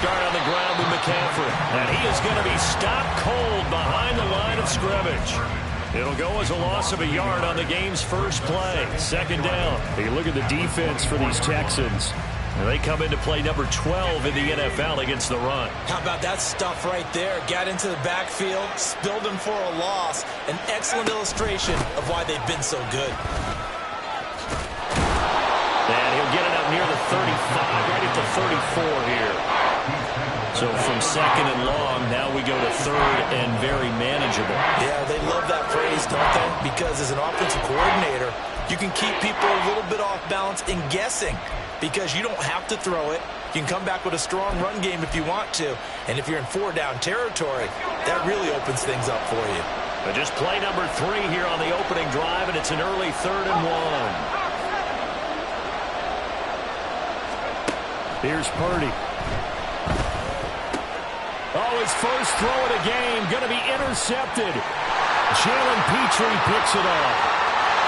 start on the ground with McCaffrey. And he is going to be stopped cold behind the line of scrimmage. It'll go as a loss of a yard on the game's first play. Second down. You look at the defense for these Texans. They come into play number 12 in the NFL against the run. How about that stuff right there? Got into the backfield, spilled him for a loss. An excellent illustration of why they've been so good. And he'll get it up near the 35, right at the 34 here. So from second and long, now we go to third and very manageable. Yeah, they love that phrase, don't they? Because as an offensive coordinator, you can keep people a little bit off balance and guessing. Because you don't have to throw it. You can come back with a strong run game if you want to. And if you're in four-down territory, that really opens things up for you. But just play number 3 here on the opening drive, and it's an early 3rd and 1. Here's Purdy. Oh, his first throw of the game going to be intercepted. Jalen Petrie picks it off.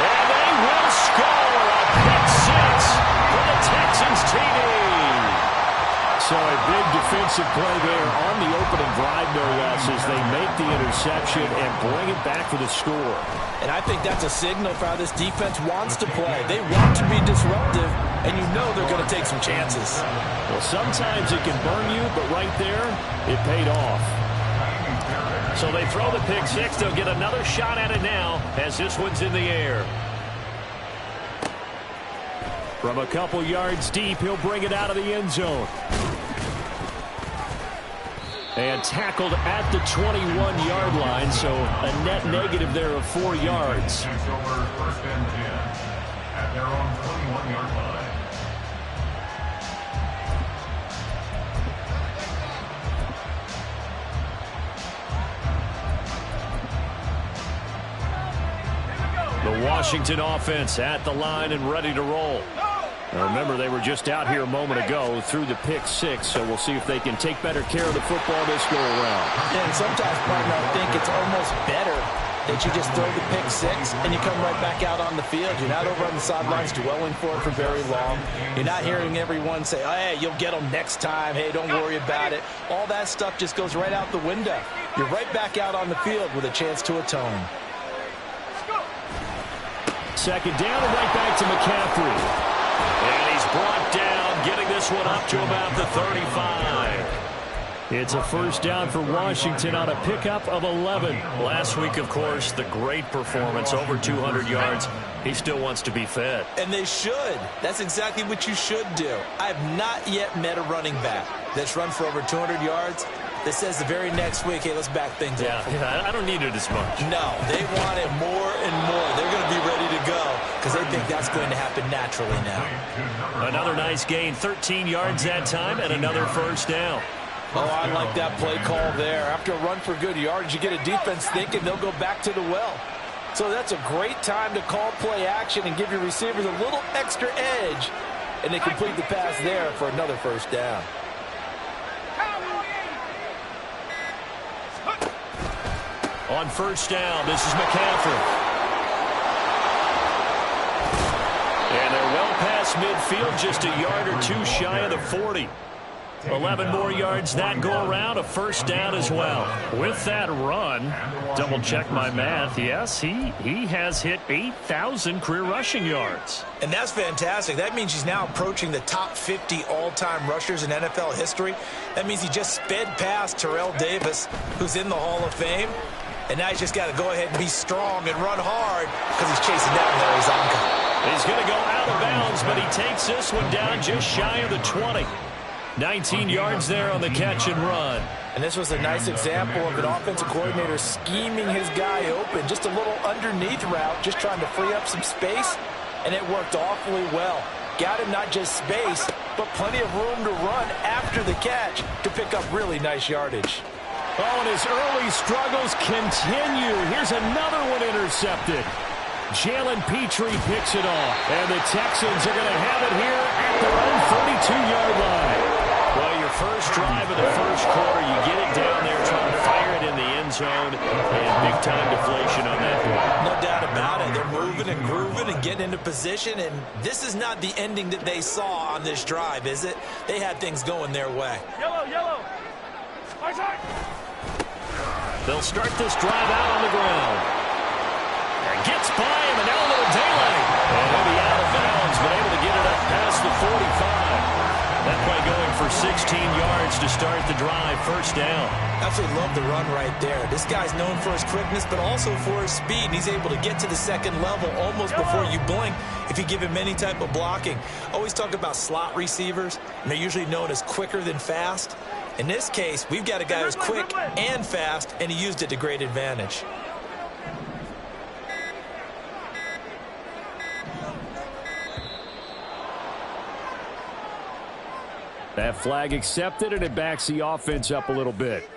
And they will score a pick 6 for the Texans TD. So a big defensive play there on the opening drive, no less, as they make the interception and bring it back for the score. And I think that's a signal for how this defense wants to play. They want to be disruptive, and you know they're going to take some chances. Well, sometimes it can burn you, but right there, it paid off. So they throw the pick 6. They'll get another shot at it now as this one's in the air. From a couple yards deep, he'll bring it out of the end zone. And tackled at the 21-yard line, so a net negative there of 4 yards. First and 10 at their own 21-yard line. The Washington offense at the line and ready to roll. Now remember, they were just out here a moment ago through the pick 6, so we'll see if they can take better care of the football this go around. And sometimes, partner, I think it's almost better that you just throw the pick 6 and you come right back out on the field. You're not over on the sidelines dwelling for it for very long. You're not hearing everyone say, oh, hey, you'll get them next time. Hey, don't worry about it. All that stuff just goes right out the window. You're right back out on the field with a chance to atone. Second down and right back to McCaffrey. And he's brought down, getting this one up to about the 35. It's a first down for Washington on a pickup of 11. Last week, of course, the great performance, over 200 yards. He still wants to be fed. And they should. That's exactly what you should do. I have not yet met a running back that's run for over 200 yards that says the very next week, hey, let's back things up. Yeah, I don't need it as much. No, they want it more and more. They're going to be ready to go because they think that's going to happen naturally now. Another nice gain, 13 yards that time, and another first down. Oh, I like that play call there. After a run for good yards, you get a defense thinking they'll go back to the well. So that's a great time to call play action and give your receivers a little extra edge. And they complete the pass there for another first down. On first down, this is McCaffrey. And they're well past midfield, just a yard or two shy of the 40. 11 more yards that go around, a first down as well. With that run, double check my math, yes, he has hit 8,000 career rushing yards. And that's fantastic. That means he's now approaching the top 50 all-time rushers in NFL history. That means he just sped past Terrell Davis, who's in the Hall of Fame. And now he's just got to go ahead and be strong and run hard because he's chasing down Larry Zonka. He's going to go out of bounds, but he takes this one down just shy of the 20. 19 yards there on the catch and run. And this was a nice example of an offensive coordinator scheming his guy open. Just a little underneath route, just trying to free up some space, and it worked awfully well. Got him not just space, but plenty of room to run after the catch to pick up really nice yardage. Oh, and his early struggles continue. Here's another one intercepted. Jalen Petrie picks it off, and the Texans are going to have it here at their own 42-yard line. Well, your first drive of the first quarter, you get it down there, trying to fire it in the end zone, and big-time deflation on that one. No doubt about it. They're moving and grooving and getting into position, and this is not the ending that they saw on this drive, is it? They had things going their way. Yellow, yellow. They'll start this drive out on the ground. And gets by him, and now a little daylight. And he'll be out of bounds, but able to get it up past the 45. That play going for 16 yards to start the drive, first down. Absolutely love the run right there. This guy's known for his quickness, but also for his speed. And he's able to get to the second level almost before you blink if you give him any type of blocking. Always talk about slot receivers, and they're usually known as quicker than fast. In this case, we've got a guy who's quick and fast, and he used it to great advantage. That flag accepted, and it backs the offense up a little bit.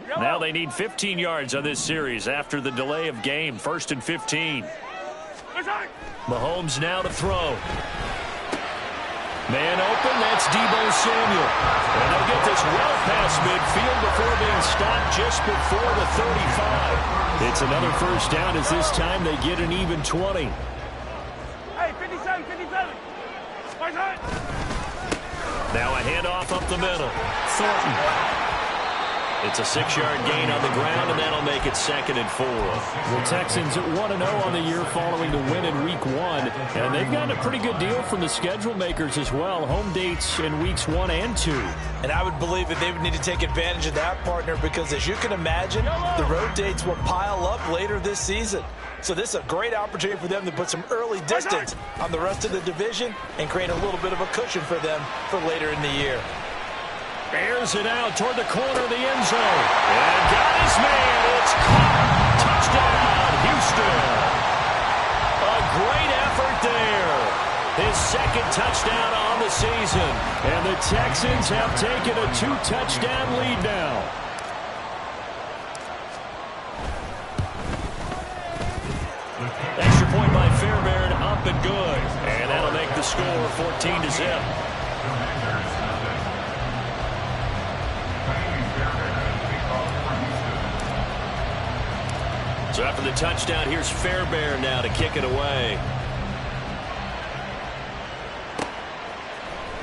Now they need 15 yards on this series after the delay of game. 1st and 15. Mahomes now to throw. Man open, that's Deebo Samuel. And they'll get this well past midfield before being stopped just before the 35. It's another first down as this time they get an even 20. Hey, 57, 57. Now a handoff up the middle. Thornton. It's a 6-yard gain on the ground, and that'll make it 2nd and 4. The Texans at 1-0 on the year following the win in Week 1. And they've gotten a pretty good deal from the schedule makers as well. Home dates in Weeks 1 and 2. And I would believe that they would need to take advantage of that, partner, because as you can imagine, the road dates will pile up later this season. So this is a great opportunity for them to put some early distance on the rest of the division and create a little bit of a cushion for them for later in the year. Airs it out toward the corner of the end zone. And got his man. It's caught. Touchdown, Houston. A great effort there. His 2nd touchdown on the season. And the Texans have taken a 2-touchdown lead now. Extra point by Fairbairn, up and good. And that'll make the score 14-0. So after the touchdown, here's Fairbairn now to kick it away.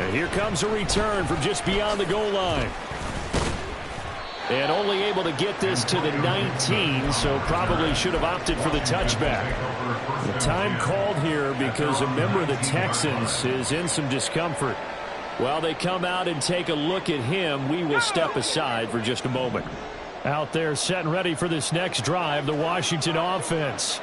And here comes a return from just beyond the goal line. And only able to get this to the 19, so probably should have opted for the touchback. The time called here because a member of the Texans is in some discomfort. While they come out and take a look at him, we will step aside for just a moment. Out there set and ready for this next drive, the Washington offense.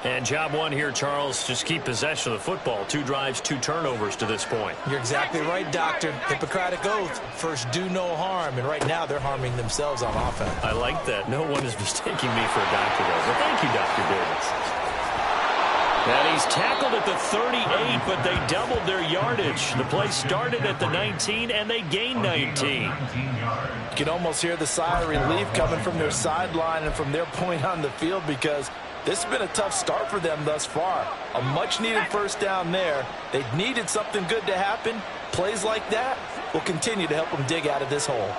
And job one here, Charles, just keep possession of the football. 2 drives, 2 turnovers to this point. You're exactly right, Doctor. Hippocratic oath. First, do no harm. And right now, they're harming themselves on offense. I like that. No one is mistaking me for a doctor, though. But thank you, Dr. Davis. And he's tackled at the 38, but they doubled their yardage. The play started at the 19, and they gained 19. You can almost hear the sigh of relief coming from their sideline and from their point on the field because this has been a tough start for them thus far. A much-needed first down there. They needed something good to happen. Plays like that will continue to help them dig out of this hole.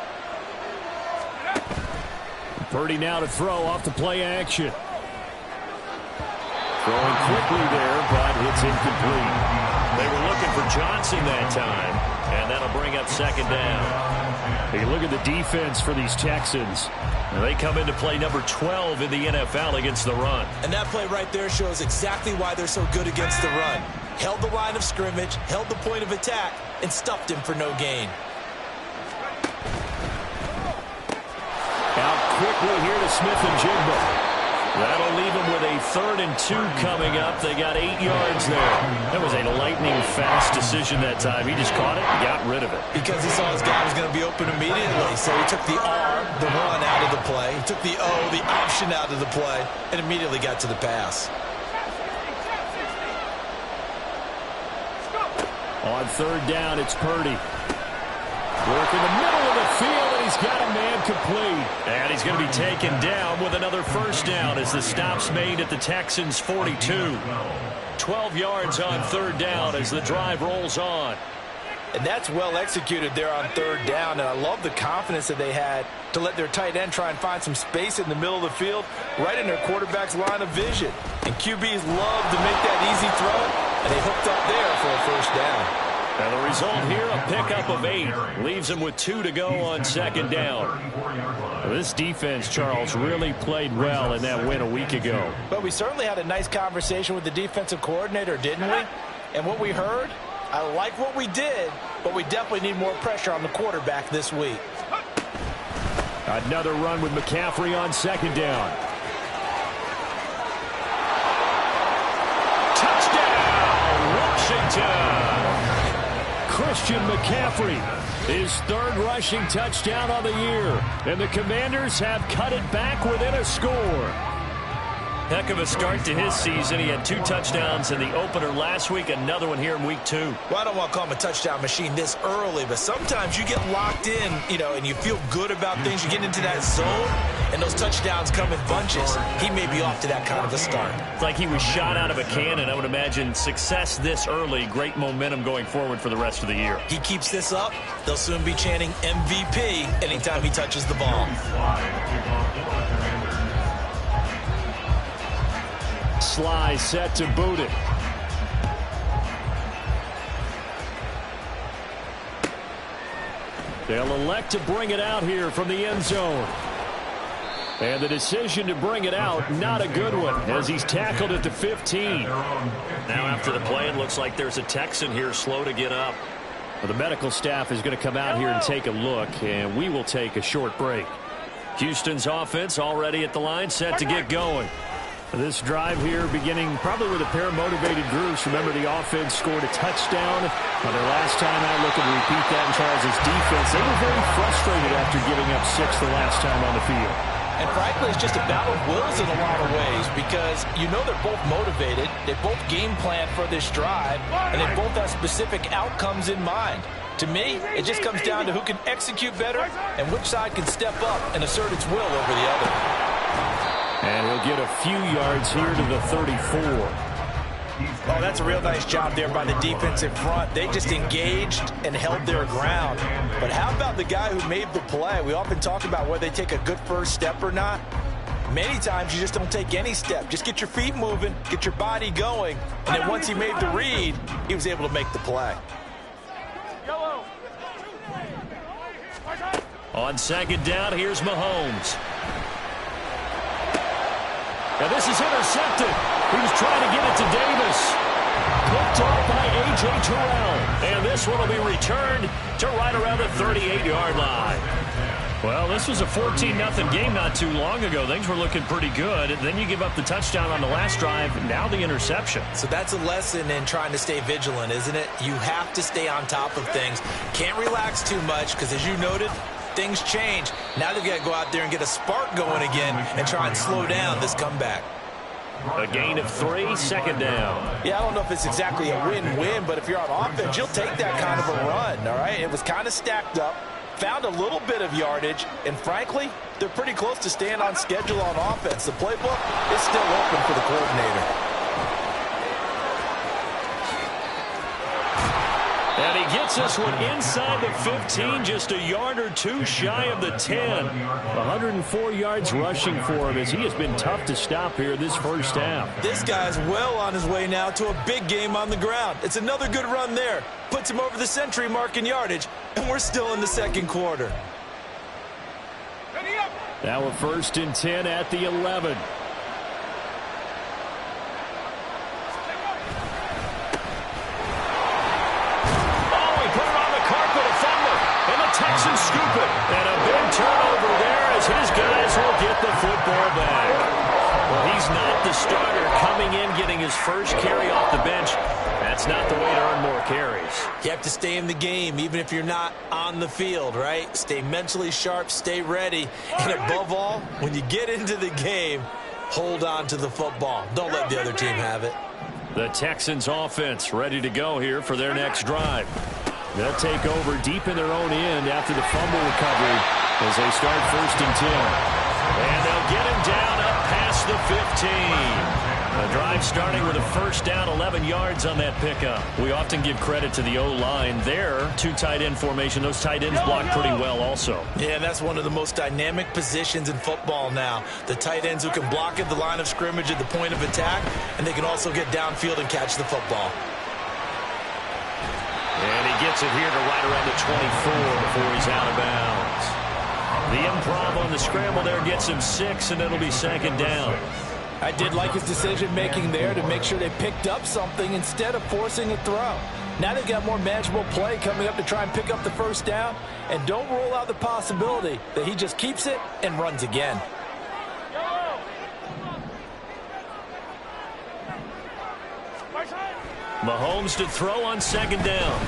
Purdy now to throw off the play action. Throwing quickly there, but it's incomplete. They were looking for Johnson that time, and that'll bring up 2nd down. Hey, look at the defense for these Texans. And they come into play number 12 in the NFL against the run. And that play right there shows exactly why they're so good against the run. Held the line of scrimmage, held the point of attack, and stuffed him for no gain. Out quickly here to Smith-Njigba. That'll leave them with a 3rd and 2 coming up. They got 8 yards there. That was a lightning-fast decision that time. He just caught it and got rid of it. Because he saw his guy was going to be open immediately. So he took the R, the run, out of the play. He took the O, the option, out of the play, and immediately got to the pass. On 3rd down, it's Purdy. Work in the middle of the field, and he's got a man complete. And he's going to be taken down with another first down as the stop's made at the Texans' 42. 12 yards on 3rd down as the drive rolls on. And that's well executed there on 3rd down, and I love the confidence that they had to let their tight end try and find some space in the middle of the field, right in their quarterback's line of vision. And QBs love to make that easy throw, and they hooked up there for a first down. And the result here, a pickup of 8. Leaves him with 2 to go on second down. This defense, Charles, really played well in that win a week ago. But we certainly had a nice conversation with the defensive coordinator, didn't we? And what we heard, I like what we did, but we definitely need more pressure on the quarterback this week. Another run with McCaffrey on second down. Touchdown, Washington! Christian McCaffrey, his 3rd rushing touchdown on the year. And the Commanders have cut it back within a score. Heck of a start to his season. He had 2 touchdowns in the opener last week, another one here in week 2. Well, I don't want to call him a touchdown machine this early, but sometimes you get locked in, and you feel good about things. You get into that zone, and those touchdowns come in bunches. He may be off to that kind of a start. It's like he was shot out of a cannon. I would imagine success this early, great momentum going forward for the rest of the year. He keeps this up, they'll soon be chanting MVP anytime he touches the ball. Sly set to boot it. They'll elect to bring it out here from the end zone. And the decision to bring it out, not a good one, as he's tackled at the 15. Now after the play, it looks like there's a Texan here slow to get up. Well, the medical staff is going to come out here and take a look, and we will take a short break. Houston's offense already at the line, set to get going. This drive here beginning probably with a pair of motivated groups. Remember, the offense scored a touchdown. Now, their last time out, look and repeat that in Charles' defense. They were very frustrated after giving up 6 the last time on the field. And frankly, it's just a battle of wills in a lot of ways because they're both motivated. They both game plan for this drive, and they both have specific outcomes in mind. To me, it just comes down to who can execute better and which side can step up and assert its will over the other. And he'll get a few yards here to the 34. Oh, that's a real nice job there by the defense in front. They just engaged and held their ground. But how about the guy who made the play? We often talk about whether they take a good first step or not. Many times you just don't take any step. Just get your feet moving, get your body going. And then once he made the read, he was able to make the play. On second down, here's Mahomes. Now this is intercepted. He was trying to get it to Davis. Picked off by A.J. Terrell. And this one will be returned to right around the 38-yard line. Well, this was a 14-0 game not too long ago. Things were looking pretty good. Then you give up the touchdown on the last drive. Now the interception. So that's a lesson in trying to stay vigilant, isn't it? You have to stay on top of things. Can't relax too much because, as you noted, things change. Now they've got to go out there and get a spark going again and try and slow down this comeback. A gain of 3, second down. Yeah, I don't know if it's exactly a win-win, but if you're on offense, you'll take that kind of a run, all right? It was kind of stacked up, found a little bit of yardage, and frankly, they're pretty close to staying on schedule on offense. The playbook is still open for the coordinator. And he gets this one inside the 15, just a yard or 2 shy of the 10. 104 yards rushing for him as he has been tough to stop here this first half. This guy's well on his way now to a big game on the ground. It's another good run there. Puts him over the century mark in yardage, and we're still in the second quarter. Now a 1st and 10 at the 11. Texans scoop it. And a big turnover there as his guys will get the football back. Well, he's not the starter coming in, getting his first carry off the bench. That's not the way to earn more carries. You have to stay in the game, even if you're not on the field, right? Stay mentally sharp, stay ready. And above all, when you get into the game, hold on to the football. Don't let the other team have it. The Texans offense ready to go here for their next drive. They'll take over deep in their own end after the fumble recovery as they start 1st and 10. And they'll get him down up past the 15. The drive starting with a 1st down, 11 yards on that pickup. We often give credit to the O-line there. 2 tight end formation. Those tight ends block pretty well also. Yeah, that's one of the most dynamic positions in football now. The tight ends who can block at the line of scrimmage at the point of attack, and they can also get downfield and catch the football. And gets it here to right around the 24 before he's out of bounds. The improv on the scramble there gets him 6, and it'll be second down. I did like his decision-making there to make sure they picked up something instead of forcing a throw. Now they've got more manageable play coming up to try and pick up the first down, and don't rule out the possibility that he just keeps it and runs again. Mahomes to throw on second down.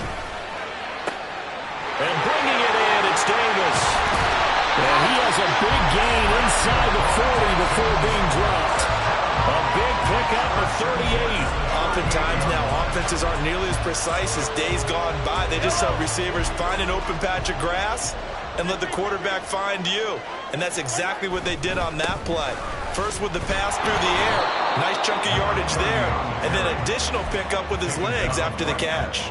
And bringing it in, it's Davis. And he has a big gain inside the 40 before being dropped. A big pickup of 38. Oftentimes now, offenses aren't nearly as precise as days gone by. They just help receivers find an open patch of grass and let the quarterback find you. And that's exactly what they did on that play. First with the pass through the air. Nice chunk of yardage there. And then additional pickup with his legs after the catch.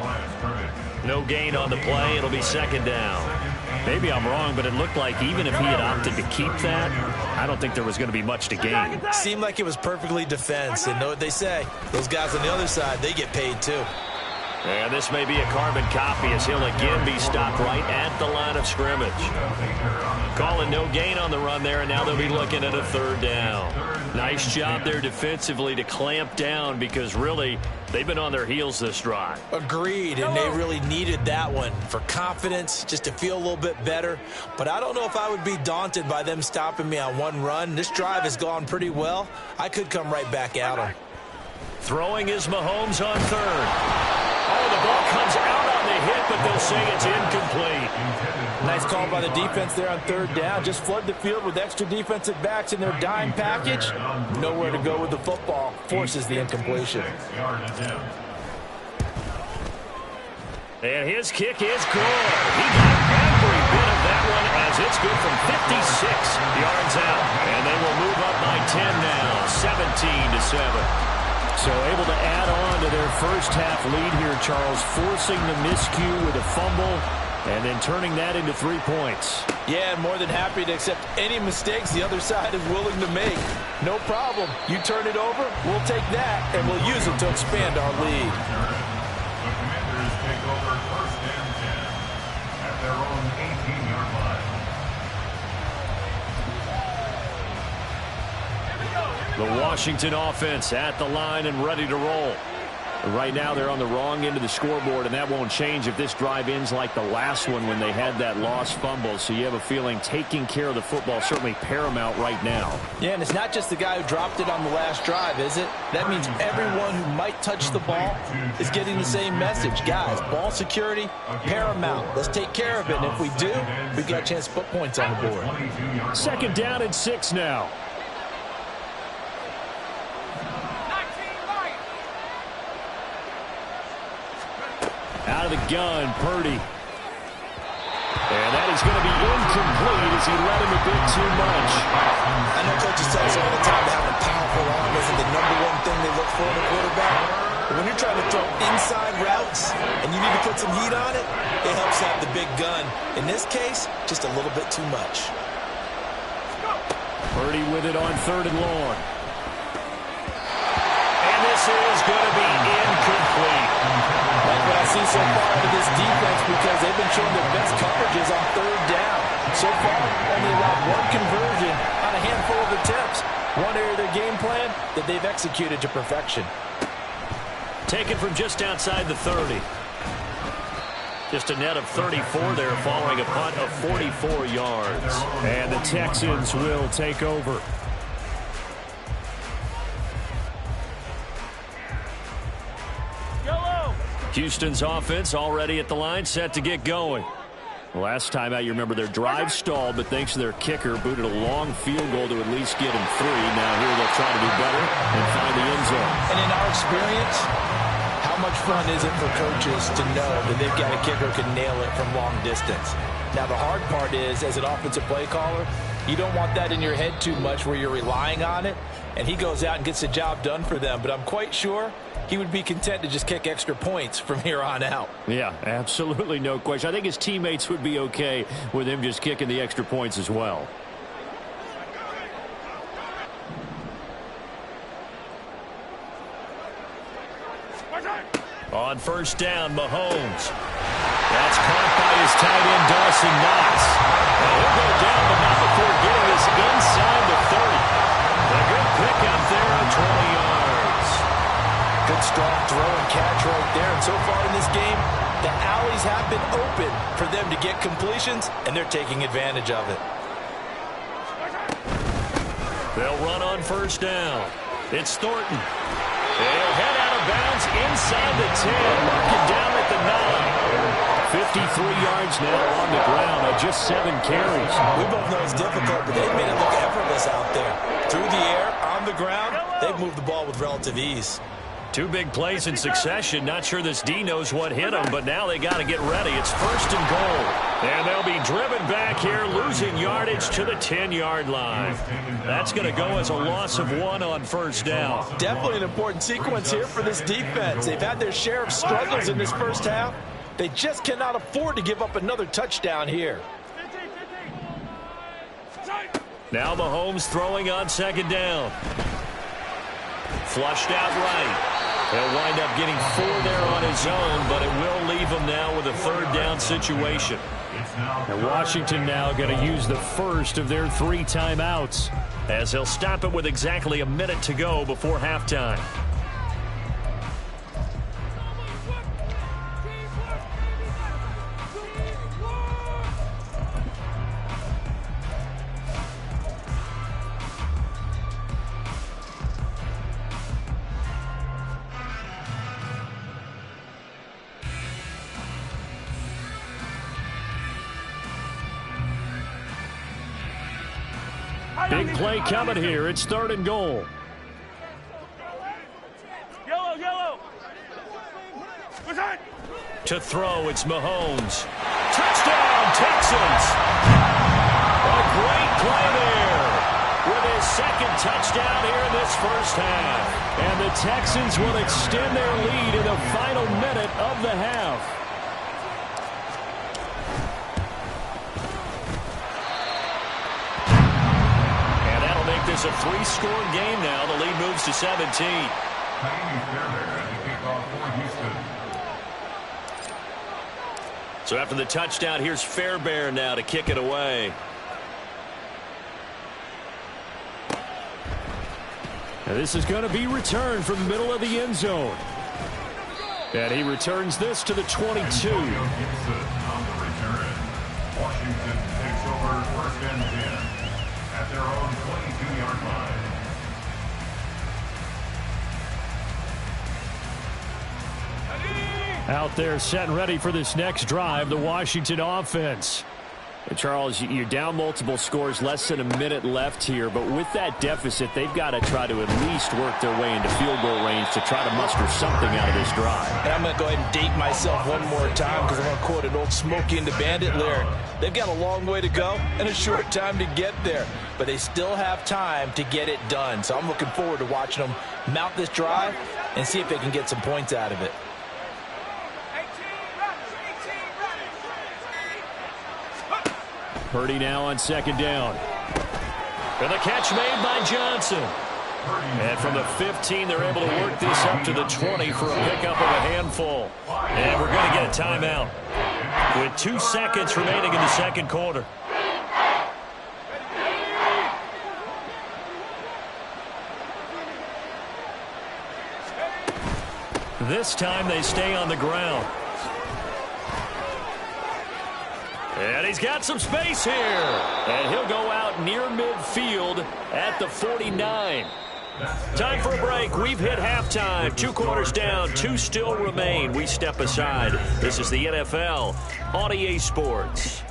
No gain on the play. It'll be second down. Maybe I'm wrong, but it looked like even if he had opted to keep that, I don't think there was going to be much to gain. Seemed like it was perfectly defense. And know what they say. Those guys on the other side, they get paid too. And this may be a carbon copy as he'll again be stopped right at the line of scrimmage. Calling no gain on the run there, and now they'll be looking at a third down. Nice job there defensively to clamp down because really they've been on their heels this drive. Agreed, and they really needed that one for confidence, just to feel a little bit better. But I don't know if I would be daunted by them stopping me on one run. This drive has gone pretty well. I could come right back at them. Throwing is Mahomes on third. Oh, the ball comes out on the hit, but they'll say it's incomplete. Nice call by the defense there on third down. Just flood the field with extra defensive backs in their dime package. Nowhere to go with the football. Forces the incompletion. And his kick is good. He got every bit of that one as it's good from 56 yards out. And they will move up by 10 now, 17-7. So able to add on to their first half lead here, Charles, forcing the miscue with a fumble and then turning that into 3 points. Yeah, more than happy to accept any mistakes the other side is willing to make. No problem. You turn it over, we'll take that, and we'll use it to expand our lead. The Commanders take over first and 10 at their own 18-yard line. The Washington offense at the line and ready to roll. Right now they're on the wrong end of the scoreboard, and that won't change if this drive ends like the last one when they had that lost fumble. So you have a feeling taking care of the football certainly paramount right now. Yeah, and it's not just the guy who dropped it on the last drive, is it? That means everyone who might touch the ball is getting the same message. Guys, ball security, paramount. Let's take care of it, and if we do, we've got a chance to put points on the board. Second down and 6 now. Out of the gun, Purdy. And that is going to be incomplete as he led him a bit too much. I know coaches tell us all the time that having a powerful arm isn't the #1 thing they look for in a quarterback. But when you're trying to throw inside routes and you need to put some heat on it, it helps have the big gun. In this case, just a little bit too much. Purdy with it on third and long. And this is going to be incomplete. Like what I see so far out of this defense, because they've been showing their best coverages on third down. So far, only allowed one conversion on a handful of attempts. One area of their game plan that they've executed to perfection. Taken from just outside the 30. Just a net of 34 there following a punt of 44 yards. And the Texans will take over. Houston's offense already at the line, set to get going. Last time out, you remember their drive stalled, but thanks to their kicker, booted a long field goal to at least get him 3. Now here they'll try to do better and find the end zone. And in our experience, how much fun is it for coaches to know that they've got a kicker who can nail it from long distance? Now the hard part is, as an offensive play caller, you don't want that in your head too much where you're relying on it, and he goes out and gets the job done for them. But I'm quite sure he would be content to just kick extra points from here on out. Yeah, absolutely no question. I think his teammates would be okay with him just kicking the extra points as well. On first down, Mahomes. That's caught by his tight end, Dawson Knox. And he'll go down, but not before getting this inside the 30. A good pick up there on 20 yards. Good strong throw and catch right there. And so far in this game, the alleys have been open for them to get completions, and they're taking advantage of it. They'll run on first down. It's Thornton. They'll head out of bounds inside the 10. Mark it down at the 9. 53 yards now on the ground on just 7 carries. We both know it's difficult, but they've made it look effortless out there. Through the air, on the ground, they've moved the ball with relative ease. 2 big plays in succession. Not sure this D knows what hit them, but now they got to get ready. It's first and goal. And they'll be driven back here, losing yardage to the 10-yard line. That's going to go as a loss of 1 on first down. Definitely an important sequence here for this defense. They've had their share of struggles in this first half. They just cannot afford to give up another touchdown here. Now Mahomes throwing on second down. Flushed out right. He'll wind up getting 4 there on his own, but it will leave him now with a third down situation. And Washington now going to use the first of their 3 timeouts, as he'll stop it with exactly a minute to go before halftime. Big play coming here. It's third and goal. Yellow. To throw, it's Mahomes. Touchdown, Texans. A great play there with his second touchdown here in this first half. And the Texans will extend their lead in the final minute of the half. It's a 3-score game now. The lead moves to 17. So after the touchdown, here's Fairbairn now to kick it away. Now this is going to be returned from the middle of the end zone. And he returns this to the 22. Washington takes over first and 10 at their own 22-yard line. Out there set and ready for this next drive, the Washington offense. And Charles, you're down multiple scores, less than a minute left here, but with that deficit, they've got to try to at least work their way into field goal range to try to muster something out of this drive. And I'm going to go ahead and date myself one more time because I'm going to quote an old Smokey and the Bandit lyric. They've got a long way to go and a short time to get there, but they still have time to get it done. So I'm looking forward to watching them mount this drive and see if they can get some points out of it. Purdy now on second down. And the catch made by Johnson. And from the 15, they're able to work this up to the 20 for a pickup of a handful. And we're going to get a timeout with 2 seconds remaining in the second quarter. This time they stay on the ground. And he's got some space here. And he'll go out near midfield at the 49. Time for a break. We've hit halftime. 2 quarters down. 2 still remain. We step aside. This is the NFL on EA Sports.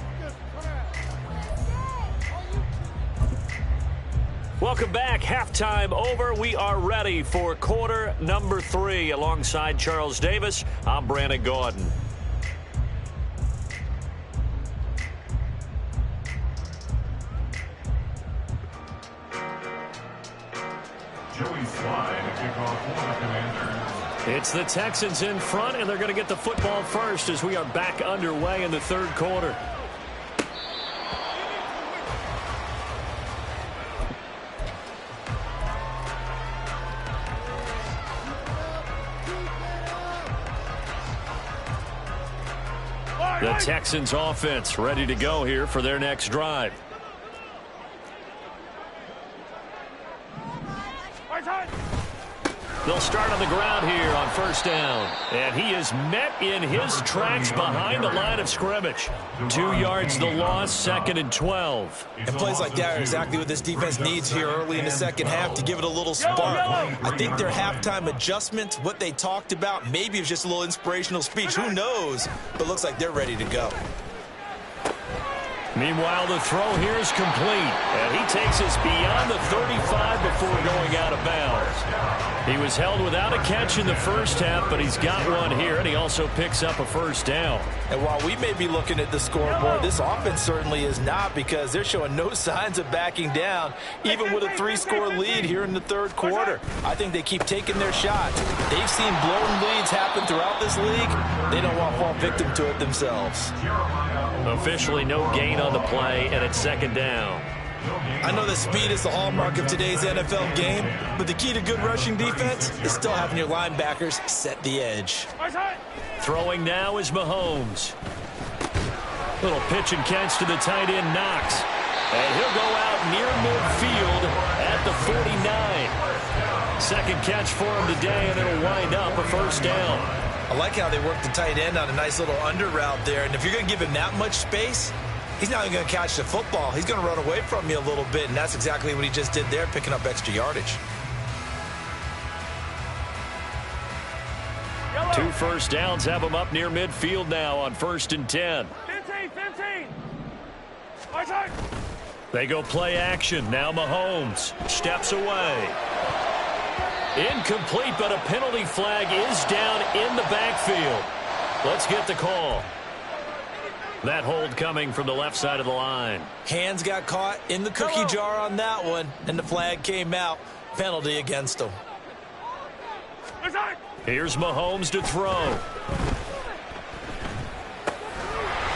Welcome back. Halftime over. We are ready for quarter number 3. Alongside Charles Davis, I'm Brandon Gaudin. It's the Texans in front, and they're going to get the football first as we are back underway in the third quarter. The Texans offense ready to go here for their next drive. They'll start on the ground here on first down. And he is met in his tracks behind the line of scrimmage. 2 yards the loss, 2nd and 12. And plays like that are exactly what this defense needs here early in the second half to give it a little spark. I think their halftime adjustments, what they talked about, maybe it was just a little inspirational speech. Who knows? But looks like they're ready to go. Meanwhile, the throw here is complete. And he takes us beyond the 35 before going out of bounds. He was held without a catch in the first half, but he's got one here, and he also picks up a first down. And while we may be looking at the scoreboard, this offense certainly is not, because they're showing no signs of backing down, even with a 3-score lead here in the third quarter. I think they keep taking their shots. They've seen blown leads happen throughout this league. They don't want to fall victim to it themselves. Officially no gain on the play, and it's 2nd down. I know that speed is the hallmark of today's NFL game, but the key to good rushing defense is still having your linebackers set the edge. Throwing now is Mahomes. Little pitch and catch to the tight end, Knox. And he'll go out near midfield at the 49. Second catch for him today, and it'll wind up a first down. I like how they work the tight end on a nice little under route there, and if you're going to give him that much space, he's not even going to catch the football. He's going to run away from you a little bit, and that's exactly what he just did there, picking up extra yardage. 2 first downs have him up near midfield now on 1st and 10. 15. They go play action. Now Mahomes steps away. Incomplete, but a penalty flag is down in the backfield. Let's get the call. That hold coming from the left side of the line. Hands got caught in the cookie jar on that one, and the flag came out. Penalty against him. Here's Mahomes to throw.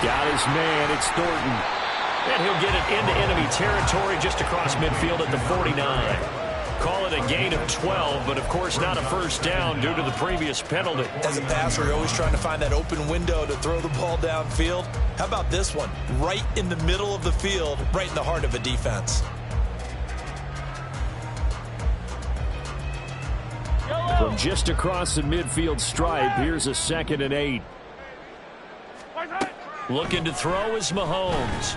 Got his man. It's Thornton. And he'll get it into enemy territory just across midfield at the 49. Call it a gain of 12, but of course not a first down due to the previous penalty. As a passer, you're always trying to find that open window to throw the ball downfield. How about this one? Right in the middle of the field, right in the heart of a defense. From just across the midfield stripe, here's a 2nd and 8. Looking to throw is Mahomes.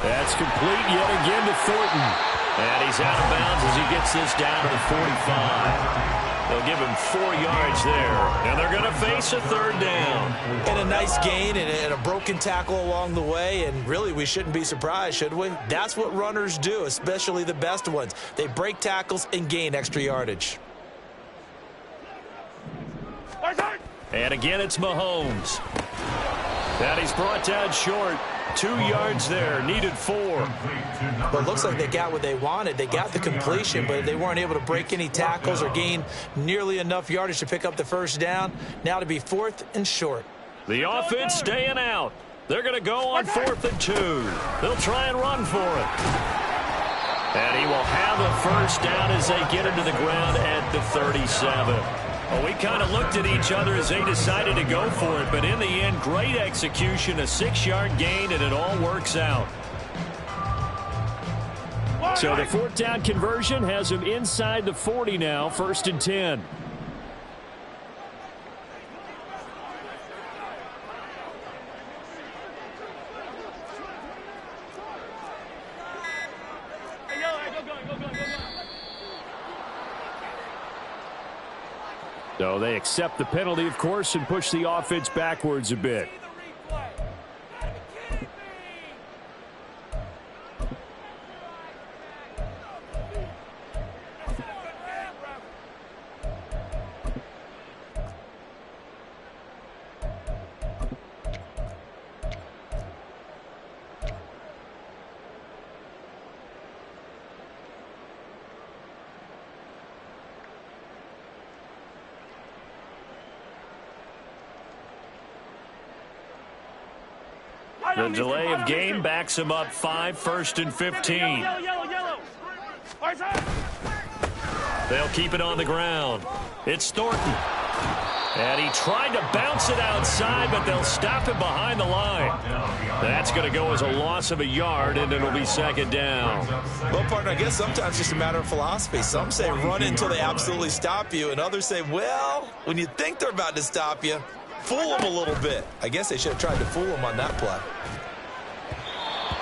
That's complete yet again to Thornton. And he's out of bounds as he gets this down to the 45. They'll give him 4 yards there. And they're going to face a 3rd down. And a nice gain and a broken tackle along the way. And really, we shouldn't be surprised, should we? That's what runners do, especially the best ones. They break tackles and gain extra yardage. And again, it's Mahomes. And he's brought down short. 2 yards there, needed 4. Well, it looks like they got what they wanted. They got the completion, but they weren't able to break any tackles or gain nearly enough yardage to pick up the first down. Now to be 4th and short. The offense staying out. They're going to go on 4th and 2. They'll try and run for it. And he will have a first down as they get into the ground at the 37. Well, we kind of looked at each other as they decided to go for it, but in the end, great execution, a 6-yard gain, and it all works out. So the 4th down conversion has him inside the 40 now, 1st and 10. So they accept the penalty, of course, and push the offense backwards a bit. The delay of game backs him up 5, 1st and 15. They'll keep it on the ground. It's Thornton. And he tried to bounce it outside, but they'll stop him behind the line. That's going to go as a loss of a yard, and it'll be second down. Well, partner, I guess sometimes it's just a matter of philosophy. Some say run until they absolutely stop you, and others say, well, when you think they're about to stop you, fool them a little bit. I guess they should have tried to fool them on that play.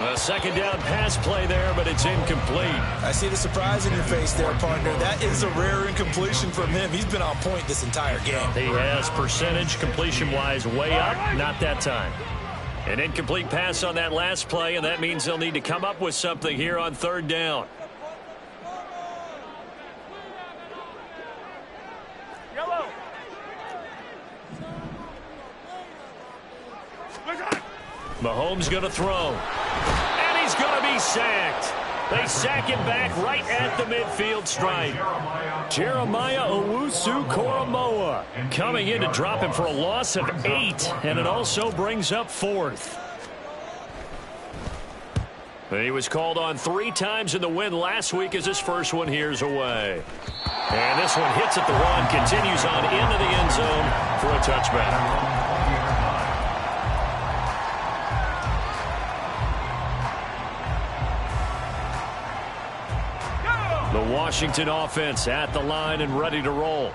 A second down pass play there, but it's incomplete. I see the surprise in your face there, partner. That is a rare incompletion from him. He's been on point this entire game. He has percentage completion-wise way up, not that time. An incomplete pass on that last play, and that means they'll need to come up with something here on third down. Yellow. Mahomes going to throw. And he's going to be sacked. They sack him back right at the midfield stripe. Jeremiah Owusu-Koramoah coming in to drop him for a loss of 8, and it also brings up 4th. He was called on 3 times in the win last week as his first one here's away. And this one hits at the 1, continues on into the end zone for a touchback. The Washington offense at the line and ready to roll.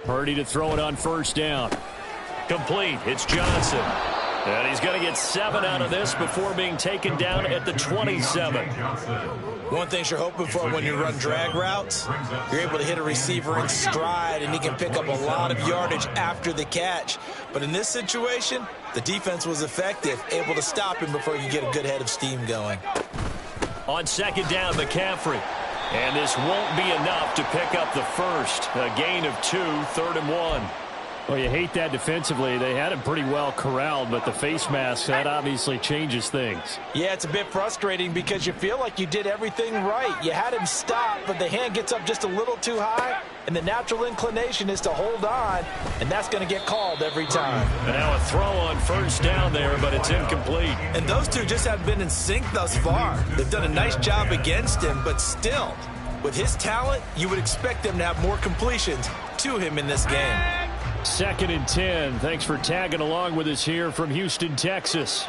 Purdy to throw it on first down. Complete. It's Johnson. And he's going to get 7 out of this before being taken down at the 27. One thing you're hoping for when you run drag routes, you're able to hit a receiver in stride, and he can pick up a lot of yardage after the catch. But in this situation, the defense was effective, able to stop him before you get a good head of steam going. On second down, McCaffrey. And this won't be enough to pick up the first. A gain of 2, 3rd and 1. Well, you hate that defensively. They had him pretty well corralled, but the face mask, that obviously changes things. Yeah, it's a bit frustrating because you feel like you did everything right. You had him stop, but the hand gets up just a little too high, and the natural inclination is to hold on, and that's going to get called every time. And now a throw on first down there, but it's incomplete. And those two just have been in sync thus far. They've done a nice job against him, but still, with his talent, you would expect them to have more completions to him in this game. 2nd and 10. Thanks for tagging along with us here from Houston, Texas.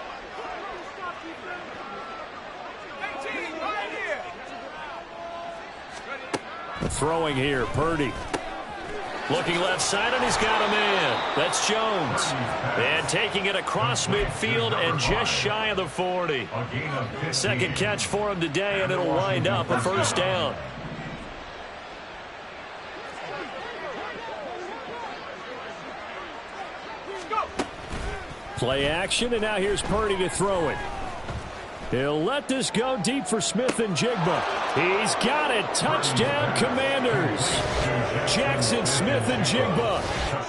Throwing here, Purdy. Looking left side, and he's got a man. That's Jones. And taking it across midfield and just shy of the 40. Second catch for him today, and it'll wind up a first down. Play action, and now here's Purdy to throw it. He'll let this go deep for Smith and Jigba. He's got it. Touchdown, Commanders. Jackson Smith and Jigba.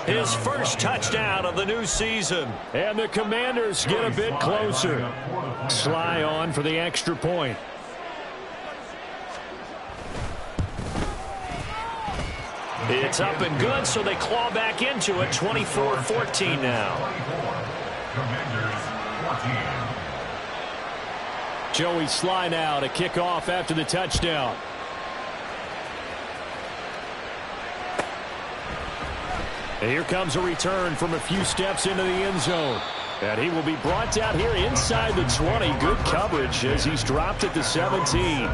His first touchdown of the new season. And the Commanders get a bit closer. Sly on for the extra point. It's up and good, so they claw back into it. 24-14 now. Joey Sly now to kick off after the touchdown. And here comes a return from a few steps into the end zone. And he will be brought down here inside the 20. Good coverage as he's dropped at the 17.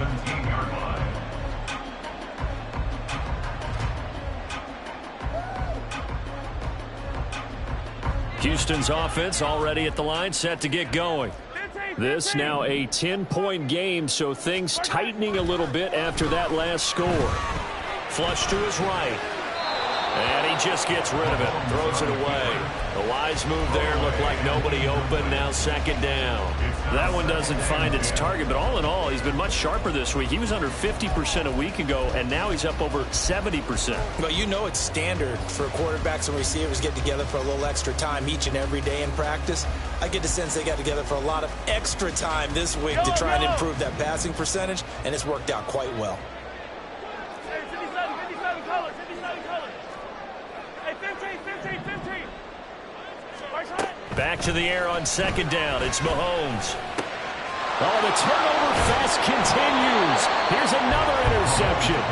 Houston's offense already at the line, set to get going. This now a 10-point game, so things tightening a little bit after that last score. Flush to his right. And he just gets rid of it, throws it away. The wise move there, looked like nobody open, now second down. That one doesn't find its target, but all in all, he's been much sharper this week. He was under 50% a week ago, and now he's up over 70%. Well, you know it's standard for quarterbacks and receivers get together for a little extra time each and every day in practice. I get the sense they got together for a lot of extra time this week to try and improve that passing percentage, and it's worked out quite well. Hey, 57 colors, 57 colors. Hey, 15. Right side. Back to the air on second down. It's Mahomes. Oh, the turnover fest continues. Here's another interception.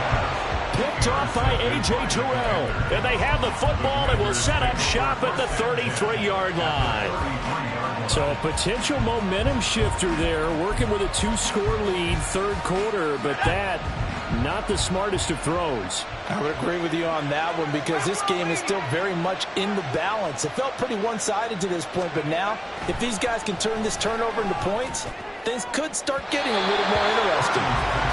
Picked off by A.J. Terrell. And they have the football and will set up shop at the 33-yard line. So a potential momentum shifter there, working with a 2-score lead, third quarter, but that, not the smartest of throws. I would agree with you on that one because this game is still very much in the balance. It felt pretty one-sided to this point, but now, if these guys can turn this turnover into points, things could start getting a little more interesting.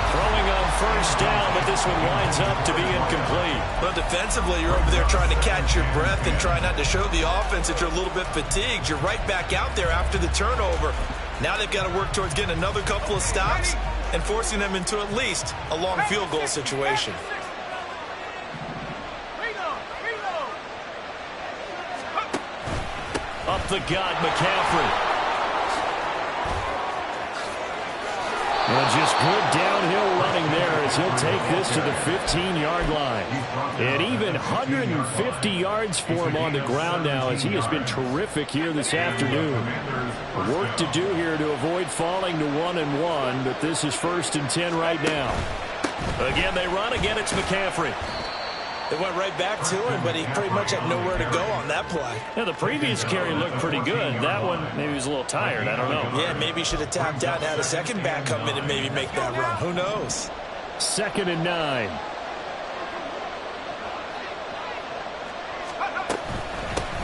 Throwing on first down, but this one winds up to be incomplete. Well, defensively, you're over there trying to catch your breath and try not to show the offense that you're a little bit fatigued. You're right back out there after the turnover. Now they've got to work towards getting another couple of stops and forcing them into at least a long field goal situation. Up the gut, McCaffrey. And just good downhill running there as he'll take this to the 15-yard line. And even 150 yards for him on the ground now as he has been terrific here this afternoon. Work to do here to avoid falling to 1-1, but this is 1st and 10 right now. Again, they run. Again, it's McCaffrey. They went right back to him, but he pretty much had nowhere to go on that play. Yeah, the previous carry looked pretty good. That one, maybe he was a little tired. I don't know. Yeah, maybe he should have tapped out and had a second back come in and maybe make that run. Who knows? 2nd and 9.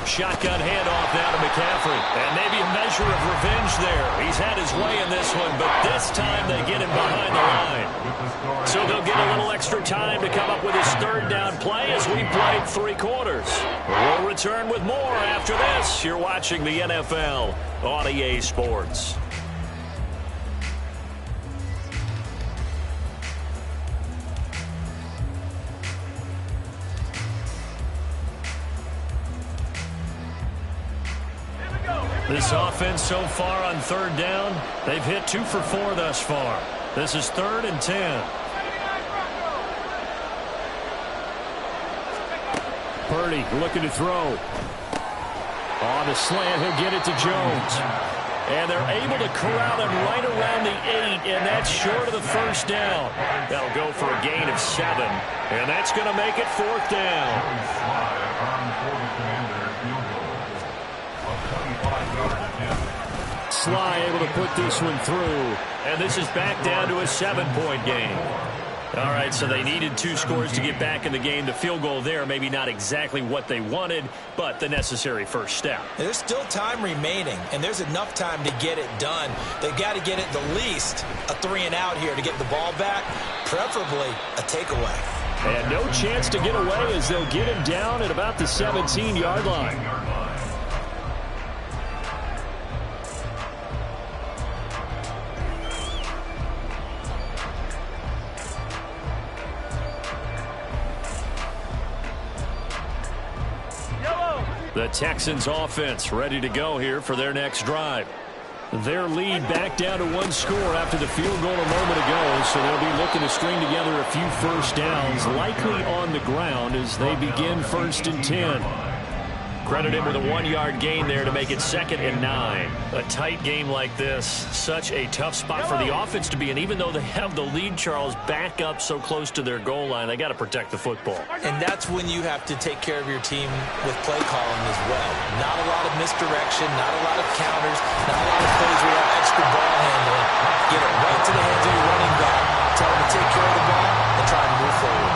Shotgun handoff now to McCaffrey. And maybe a measure of revenge there. He's had his way in this one, but this time they get him behind the line. So they'll get a little extra time to come up with his 3rd down play as we played 3 quarters. We'll return with more after this. You're watching the NFL on EA Sports. This offense so far on 3rd down, they've hit 2 for 4 thus far. This is 3rd and 10. Purdy looking to throw. On the slant, he'll get it to Jones. And they're able to corral him right around the 8, and that's short of the 1st down. That'll go for a gain of 7, and that's going to make it 4th down. Sly able to put this one through, and this is back down to a 7-point game. All right, so they needed 2 scores to get back in the game. The field goal there, maybe not exactly what they wanted, but the necessary first step. There's still time remaining, and there's enough time to get it done. They've got to get it the least a 3-and-out here to get the ball back, preferably a takeaway. And no chance to get away as they'll get him down at about the 17-yard line. The Texans offense ready to go here for their next drive. Their lead back down to 1 score after the field goal a moment ago, so they'll be looking to string together a few first downs, likely on the ground as they begin 1st and 10. Credit him with a 1-yard gain there to make it 2nd and 9. A tight game like this, such a tough spot for the offense to be in. Even though they have the lead, Charles, back up so close to their goal line, they got to protect the football. And that's when you have to take care of your team with play calling as well. Not a lot of misdirection, not a lot of counters, not a lot of plays where you have extra ball handling. Get it right to the hands of your running back, tell him to take care of the ball, and try to move forward.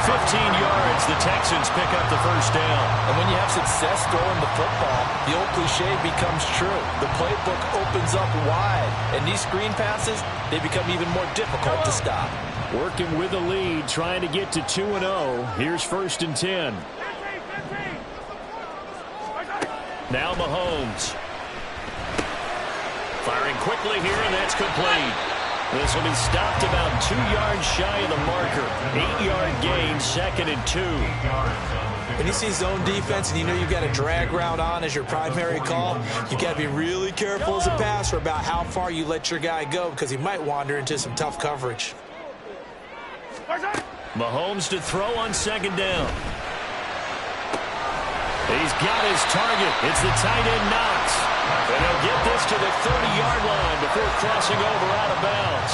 15 yards, the Texans pick up the 1st down. And when you have success throwing the football, the old cliche becomes true. The playbook opens up wide, and these screen passes, they become even more difficult to stop. Working with the lead, trying to get to 2-0. Here's 1st and 10. Now Mahomes. Firing quickly here, and that's complete. This will be stopped about 2 yards shy of the marker. 8-yard gain, 2nd and 2. When you see zone defense and you know you've got a drag route on as your primary call, you've got to be really careful as a passer about how far you let your guy go because he might wander into some tough coverage. Mahomes to throw on 2nd down. He's got his target. It's the tight end Knox. And he'll get this to the 30-yard line before crossing over out of bounds.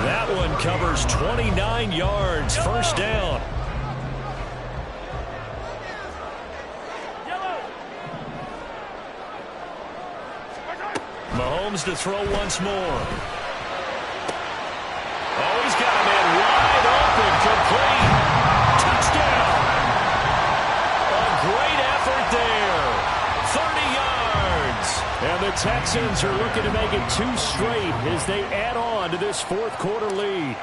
That one covers 29 yards, first down. Mahomes to throw once more. Oh, he's got a man wide open, complete. Touchdown. A great effort there. 30 yards. And the Texans are looking to make it 2 straight as they add on to this fourth quarter lead.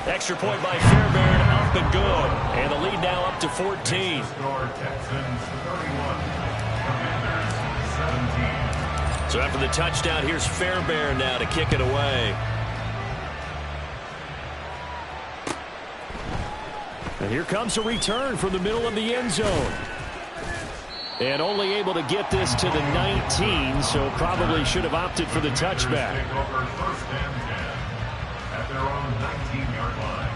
Extra point by Fairbairn, up and good. And the lead now up to 14. Score Texans 31. Commanders 17. So after the touchdown, here's Fairbairn now to kick it away. And here comes a return from the middle of the end zone. And only able to get this to the 19, so probably should have opted for the touchback. Take over first and 10 at their own 19-yard line.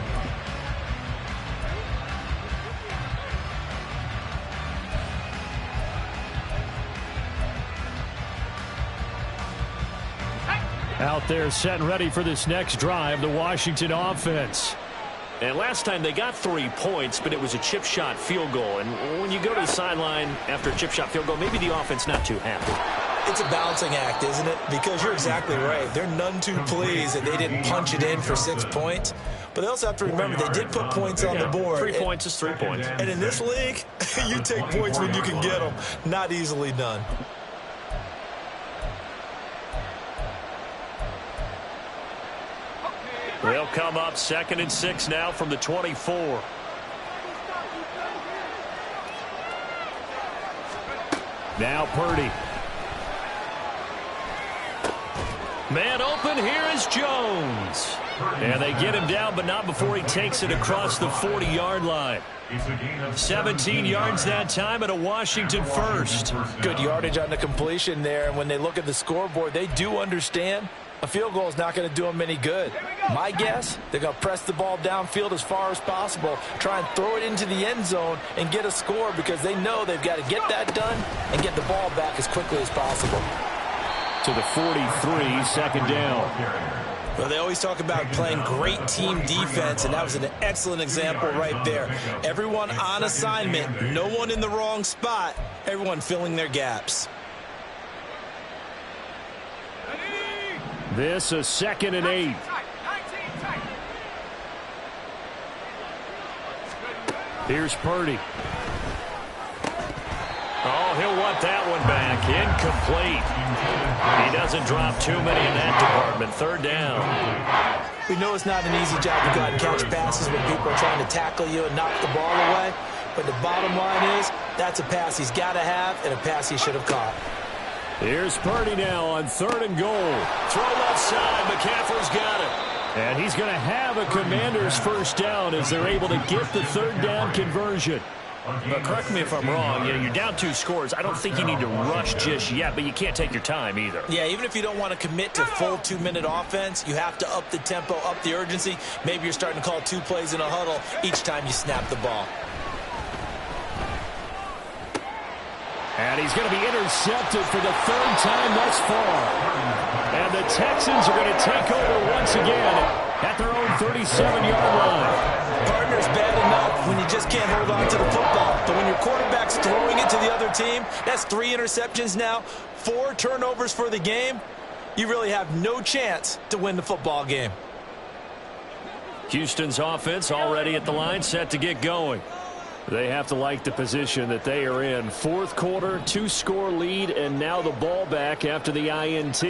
Out there set and ready for this next drive, the Washington offense. And last time they got 3 points, but it was a chip shot field goal. And when you go to the sideline after a chip shot field goal, maybe the offense not too happy. It's a balancing act, isn't it? Because you're exactly right. They're none too pleased that they didn't punch it in for 6 points. But they also have to remember they did put points on the board. 3 points is 3 points. And in this league, you take points when you can get them. Not easily done. They'll come up 2nd and 6 now from the 24. Now Purdy. Man open, here is Jones. And they get him down, but not before he takes it across the 40-yard line. 17 yards that time, and a Washington first. Good yardage on the completion there. And when they look at the scoreboard, they do understand a field goal is not going to do them any good. My guess, they're going to press the ball downfield as far as possible, try and throw it into the end zone and get a score because they know they've got to get that done and get the ball back as quickly as possible. To the 43, second down. Well, they always talk about playing great team defense, and that was an excellent example right there. Everyone on assignment, no one in the wrong spot, everyone filling their gaps. This is 2nd and 8. Here's Purdy. Oh, he'll want that one back. Incomplete. He doesn't drop too many in that department. 3rd down. We know it's not an easy job to go out and catch passes when people are trying to tackle you and knock the ball away. But the bottom line is that's a pass he's got to have and a pass he should have caught. Here's Purdy now on 3rd and goal. Throw left side. McCaffrey's got it. And he's going to have a Commanders first down as they're able to get the 3rd down conversion. But correct me if I'm wrong, you're down 2 scores. I don't think you need to rush just yet, but you can't take your time either. Yeah, even if you don't want to commit to full 2-minute offense, you have to up the tempo, up the urgency. Maybe you're starting to call 2 plays in a huddle each time you snap the ball. And he's going to be intercepted for the 3rd time thus far. And the Texans are going to take over once again at their own 37-yard line. Partner's bad enough when you just can't hold on to the football. But when your quarterback's throwing it to the other team, that's 3 interceptions now, 4 turnovers for the game. You really have no chance to win the football game. Houston's offense already at the line, set to get going. They have to like the position that they are in. 4th quarter, 2-score lead, and now the ball back after the INT.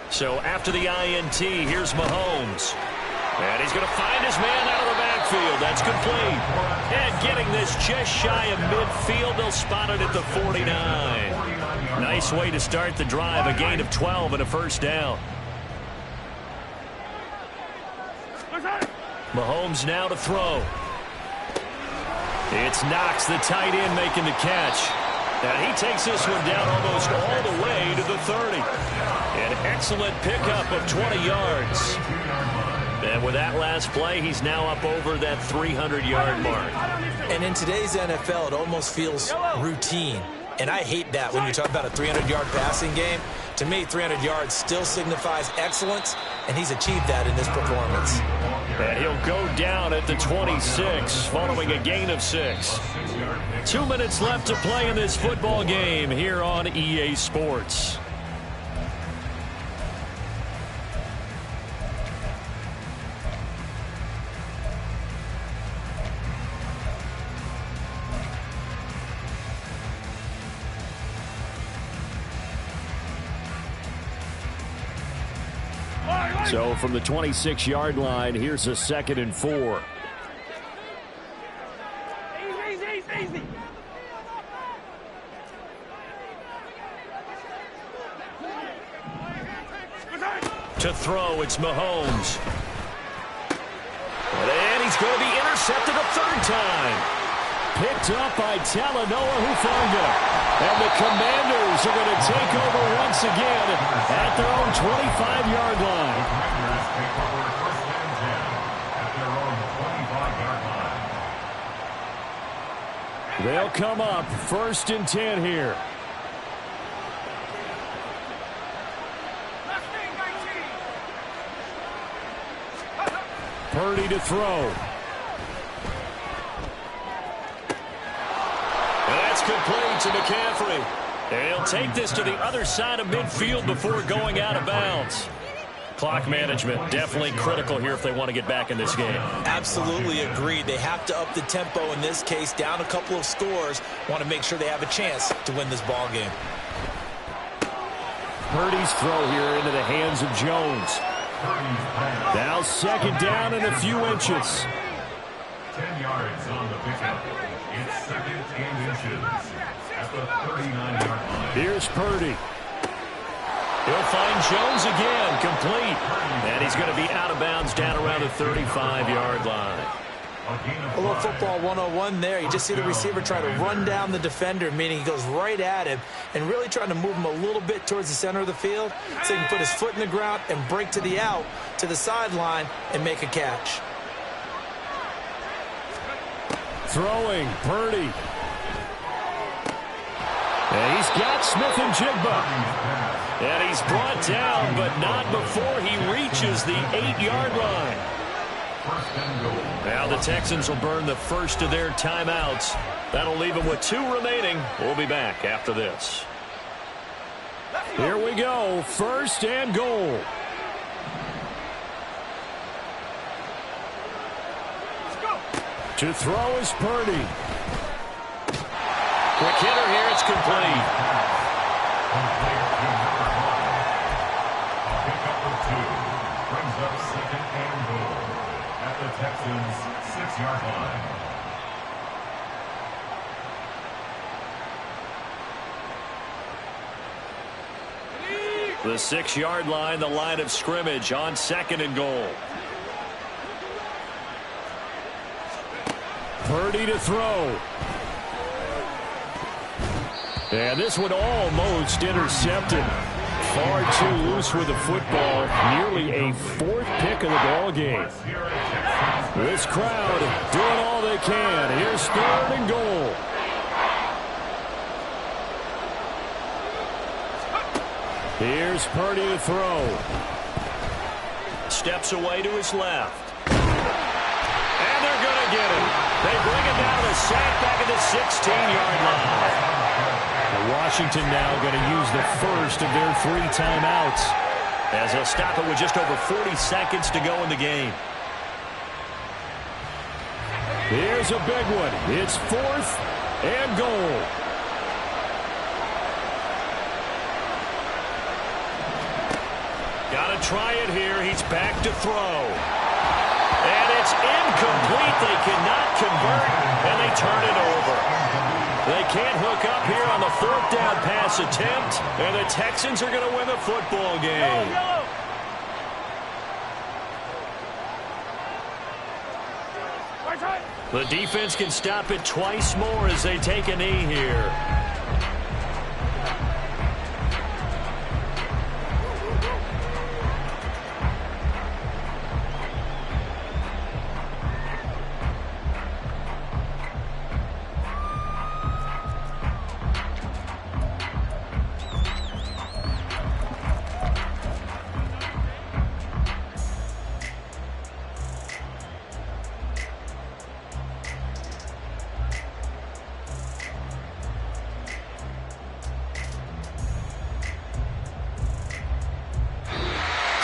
So after the INT, here's Mahomes. And he's going to find his man out of the backfield. That's complete. And getting this just shy of midfield, they'll spot it at the 49. Nice way to start the drive, a gain of 12 and a first down. Mahomes now to throw. It's Knox, the tight end, making the catch. And he takes this one down almost all the way to the 30. An excellent pickup of 20 yards. And with that last play, he's now up over that 300-yard mark. And in today's NFL, it almost feels routine. And I hate that when you talk about a 300-yard passing game. To me, 300 yards still signifies excellence, and he's achieved that in this performance. And he'll go down at the 26 following a gain of 6. 2 minutes left to play in this football game here on EA Sports. So from the 26-yard line, here's a 2nd and 4. Easy. To throw, it's Mahomes. And he's going to be intercepted a 3rd time. Picked up by Talanoa Hufanga. And the Commanders are going to take over once again at their own 25-yard line. Commanders take over 1st and 10 at their own 25-yard line. They'll come up 1st and 10 here. Purdy to throw. That's complete to McCaffrey. And he'll take this to the other side of midfield before going out of bounds. Clock management definitely critical here if they want to get back in this game. Absolutely agreed. They have to up the tempo in this case, down a couple of scores. Want to make sure they have a chance to win this ball game. Purdy's throw here into the hands of Jones. Now 2nd down and a few inches. 10 yards on the pickup. It's 2nd and inches at the 39-yard line. Here's Purdy. He'll find Jones again, complete. And he's going to be out of bounds down around the 35-yard line. A little football 101 there. You just see the receiver try to run down the defender, meaning he goes right at him and really trying to move him a little bit towards the center of the field so he can put his foot in the ground and break to the out, to the sideline, and make a catch. Throwing, Purdy. And he's got Smith and Jigba. And he's brought down, but not before he reaches the 8-yard line. Now the Texans will burn the first of their timeouts. That'll leave them with 2 remaining. We'll be back after this. Here we go, 1st and goal. To throw is Purdy. Quick hitter here, it's complete. Brings up 2nd and goal at the Texans' 6-yard line. The 6-yard line, the line of scrimmage on 2nd and goal. Purdy to throw. And this one almost intercepted. Far too loose with the football. Nearly a 4th pick of the ball game. This crowd doing all they can. Here's 3rd and goal. Here's Purdy to throw. Steps away to his left. And they're going to get him. They bring him down to sack back at the 16-yard line. Washington now going to use the first of their 3 timeouts as they'll stop it with just over 40 seconds to go in the game. Here's a big one. It's 4th and goal. Got to try it here. He's back to throw. And it's incomplete. They cannot convert, and they turn it over. They can't hook up here on the 4th down pass attempt, and the Texans are going to win the football game. The defense can stop it twice more as they take a knee here.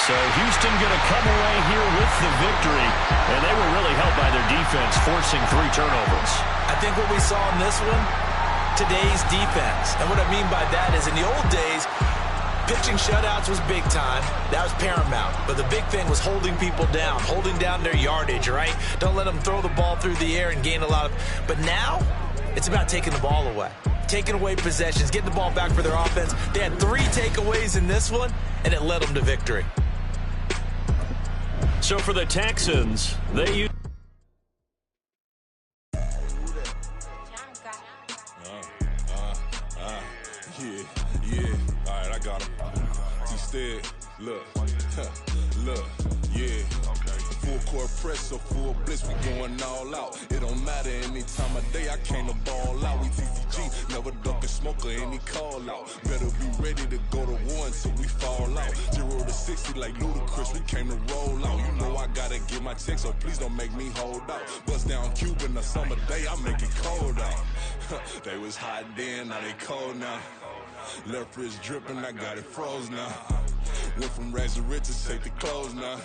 So Houston going to come away here with the victory, and they were really helped by their defense, forcing 3 turnovers. I think what we saw in this one, today's defense. And what I mean by that is in the old days, pitching shutouts was big time. That was paramount. But the big thing was holding people down, holding down their yardage, right? Don't let them throw the ball through the air and gain a lot of... But now, it's about taking the ball away. Taking away possessions, getting the ball back for their offense. They had 3 takeaways in this one, and it led them to victory. So for the Texans, they use... Yeah. All right, I got him. Instead, look, yeah. Full court press, so full blitz, we going all out. It don't matter any time of day, I came to ball out. We TCG, never ducking smoker, any call out. Better be ready to go to war until we fall out. 0 to 60 like Ludacris, we came to roll out. You know I gotta get my check, so please don't make me hold out. Bust down Cuban a summer day, I make it cold out. They was hot then, now they cold now. Left wrist dripping, I got it froze now. Went from rags to riches, take the clothes now.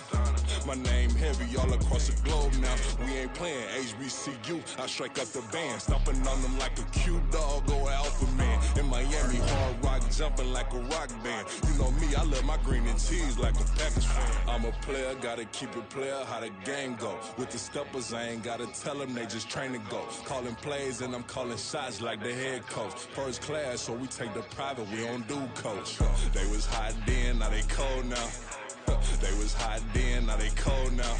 My name heavy all across the globe now. We ain't playing HBCU, I strike up the band. Stomping on them like a cute dog or alpha man. In Miami, hard rock jumping like a rock band. You know me, I love my green and cheese like a Packers fan. I'm a player, gotta keep it player, how the game go. With the steppers, I ain't gotta tell them, they just train to go. Calling plays and I'm calling shots like the head coach. First class, so we take the private, we don't do coach. They was hot then, now they cold now. They was hot then, now they cold now.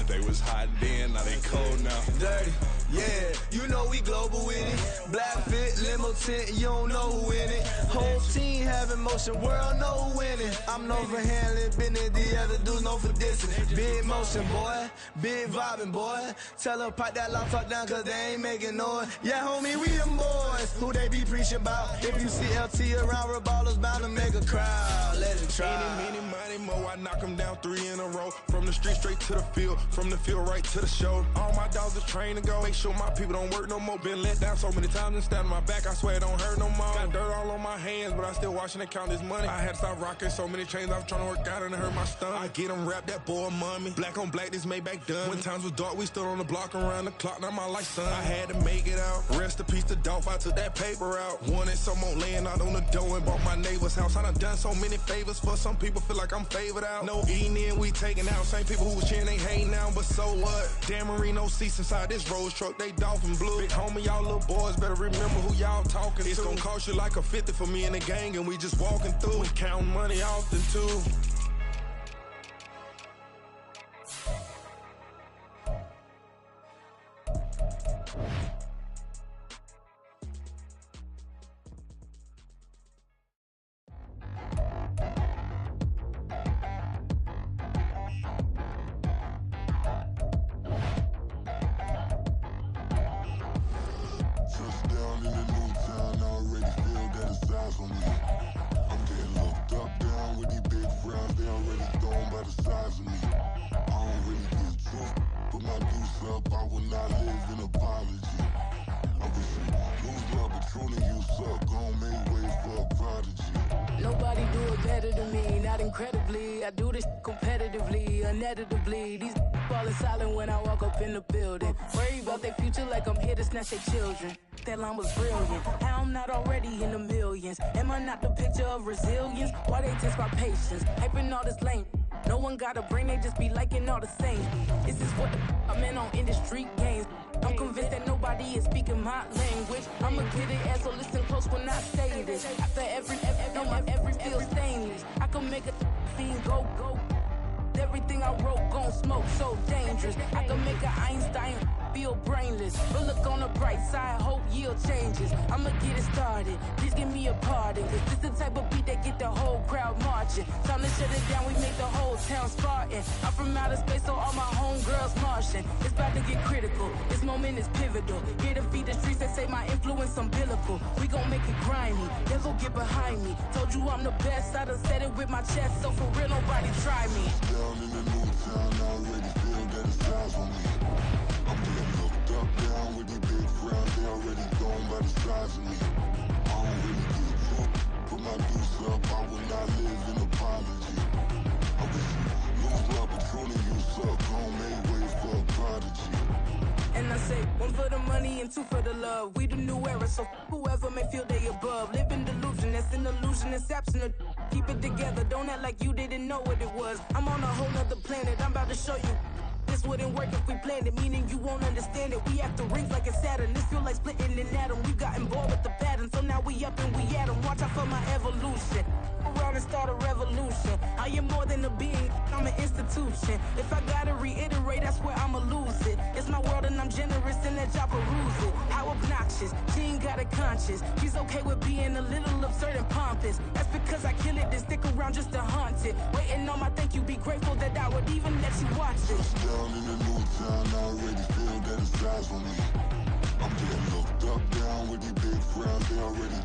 They was hot then, now they cold now. Dirty, yeah, you know we global with it. Black fit, limo tint, you don't know who in it. Whole team having motion, world know who winning. I'm known for handling business, the other dudes known for dissing. Big motion, boy, big vibing, boy. Tell her pipe that laptop down, cause they ain't making noise. Yeah, homie, we them boys, who they be preaching about. If you see LT around, Reballo's bound to make a crowd. Let it try. Many, mo, I knock them down 3 in a row. From the street straight to the field, from the field right to the show. All my dogs are trained to go. Make sure my people don't work no more. Been let down so many times and stand on my back, I swear it don't hurt no more. Got dirt all on my hands, but I still watching and count this money. I had to stop rocking so many chains, I was trying to work out and it hurt my stomach. I get them wrapped, that boy mommy. Black on black, this Maybach done. When times was dark, we stood on the block around the clock, now my life son. I had to make it out. Rest in peace to Dolph, I took that paper out. Wanted some more laying out on the dough and bought my neighbor's house. I done done so many favors for some people, feel like I'm favored out. No eating in, we taking out. Same people who was cheering, they hating now, but so what? Dan Marino seats inside this Rolls truck, they Dolphin blue. Big homie, y'all little boys better remember who y'all talking to. It's gonna cost you like a 50 for me and the gang, and we just walking through. We counting money often too. Nobody do it better than me, not incredibly. I do this competitively, uneditably. These falling silent when I walk up in the building. Worry about their future like I'm here to snatch their children. That line was brilliant. How I'm not already in the millions. Am I not the picture of resilience? Why they test my patience? Hyping all this lame. No one got a brain, they just be liking all the same. This is what the I'm in on industry games. I'm convinced that nobody is speaking my language. I'ma get it as so listen close when I say this. After every feel stainless. I can make a scene go. Everything I wrote gon' smoke, so dangerous. I can make an Einstein feel brainless. But look on the bright side, hope yield changes. I'ma get it started, please give me a pardon. Cause this the type of beat that get the whole crowd marching. Time to shut it down, we make the whole town Spartan. I'm from outer space, so all my homegirls Martian. It's about to get critical, this moment is pivotal. Here to feed the streets that say my influence umbilical. We gon' make it grimy, never get behind me. Told you I'm the best, I done said it with my chest. So for real, nobody try me. Down in the new town, I already feel that it's eyes on me. I'm getting looked up, down with these big crowds, they already gone by the size of me. I don't really give a fuck, put my deuce up, say, one for the money and two for the love. We the new era, so whoever may feel they above. Live in delusion, that's an illusion, that's absent of. Keep it together, don't act like you didn't know what it was. I'm on a whole nother planet, I'm about to show you. This wouldn't work if we planned it, meaning you won't understand it. We have to rings like a Saturn. This feel like splitting an atom. We gotten bored with the pattern, so now we up and we at 'em. Watch out for my evolution. Around and start a revolution. I am more than a being, I'm an institution. If I gotta reiterate, that's where I'ma lose it. It's my world and I'm generous and let y'all peruse it. How obnoxious, she ain't got a conscience. She's okay with being a little absurd and pompous. That's because I kill it, then stick around just to haunt it. Waiting on my thank you, be grateful that I would even let you watch it. Down in the new town, I already feel that it's eyes on me. I'm getting looked up, down with these big frowns, they already